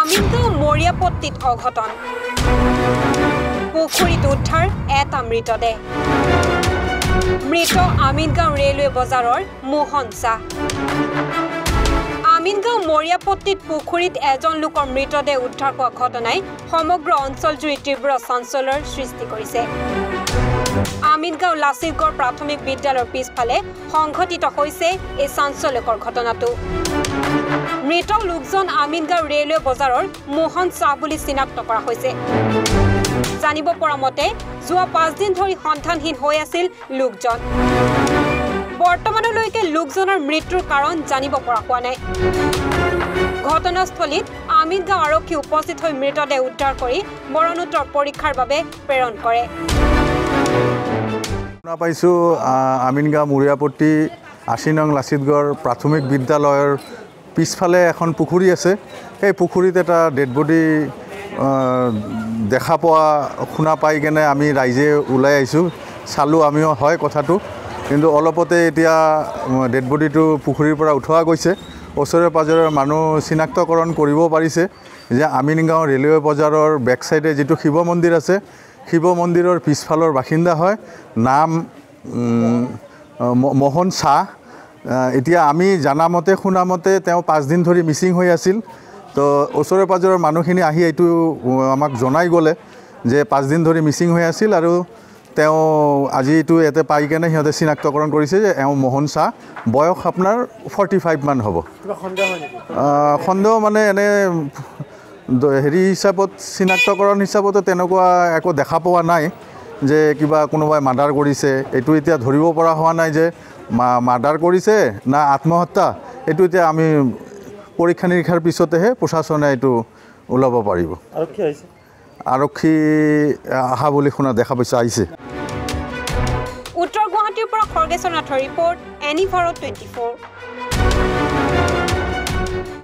আমিনগাঁও মৰিয়াপট্টিত অঘটন পুখুৰীত উদ্ধাৰ এটা মৃতদেহ মৃত আমিনগাঁও ৰেলৱে বজাৰৰ মোহন শাহ আমিনগাঁও মৰিয়াপট্টিত পুখুৰীত এজন লোকৰ মৃতদেহ উদ্ধাৰ হোৱা ঘটনাই সমগ্ৰ অঞ্চলজুৰি তীব্ৰ চাঞ্চল্যৰ সৃষ্টি কৰিছে আমিনগাঁও লাচিতগড় প্ৰাথমিক বিদ্যালয়ৰ পিছফালে সংঘটিত হৈছে এই চাঞ্চল্যকৰ ঘটনাটো মৃত লোকজন আমিনগাঁও ৰেলৱে বজাৰৰ মোহন শাহ বুলি চিনাক্ত কৰা হৈছে জানিব পৰা মতে যোৱা 5 দিন ধৰি সন্ধানহীন হৈ আছিল লোকজন বৰ্তমানলৈকে লোকজনৰ মৃত্যুৰ কাৰণ জানিব পৰা হোৱা নাই ঘটনাস্থলীত আমিনগাঁও আৰক্ষী উপস্থিত হৈ মৃতদেহ উদ্ধাৰ কৰি মৰণোত্তৰ পৰীক্ষাৰ বাবে প্ৰেৰণ কৰে শুনা পাইছোঁ আমিনগাঁও মৰিয়াপট্টি ৮০ নং লাচিতগড় প্ৰাথমিক বিদ্যালয়ৰ পিছফালে এখন পুখুৰী আছে সেই পুখুৰীত এটা ডেড বডি দেখা পোৱা শুনা পাই কেনে আমি ৰাইজে ওলাই আহিছোঁ চালোঁ আমিও হয় কথাটো কিন্তু অলপতে এতিয়া ডেড বডিটো পুখুৰীৰ পৰা উঠোৱা গৈছে ওচৰে পাজৰে মানুহ চিনাক্তকৰণ কৰিব পাৰিছে যে আমিনগাঁও ৰেলৱে বজাৰৰ বেক চাইডে যিটো শিৱ মন্দিৰ আছে শিৱ মন্দিৰৰ পিছফালৰ বাসিন্দা হয় নাম মোহন শাহ এতিয়া আমি জানামতে শুনামতে তেওঁ 5 দিন ধৰি মিচিং হৈ আছিল তো ওচৰে পাজৰৰ মানুহখিনি আহি এইটো আমাক জনাই গ'লে যে 5 দিন ধৰি মিচিং হৈ আছিল আৰু তেওঁ আজি এইটো ইয়াতে পাই কেনে সিহঁতে চিনাক্তকৰণ কৰিছে যে এওঁ মোহন শাহ বয়স আপোনাৰ 45 মান হ'ব সন্দেহ মানে এনে হেৰি হিচাপত চিনাক্তকৰণ হিচাপতে তেনেকুৱা একো দেখা পোৱা নাই যে কিবা কোনোবাই মাৰ্ডাৰ কৰিছে এইটো এতিয়া ধৰিব পৰা হোৱা নাই যে মাৰ্ডাৰ কৰিছে না আত্মহত্যা এইটো এতিয়া আমি পৰীক্ষা নিৰীক্ষাৰ পিছতেহে প্ৰশাসনে এইটো ওলাব পাৰিব আৰক্ষী আহা বুলি শুনা দেখা পাইছে আহিছে উত্তৰ গুৱাহাটীৰ পৰা খৰ্গেশ্বৰ নাথৰ ৰিপৰ্ট এনি ভাৰত 24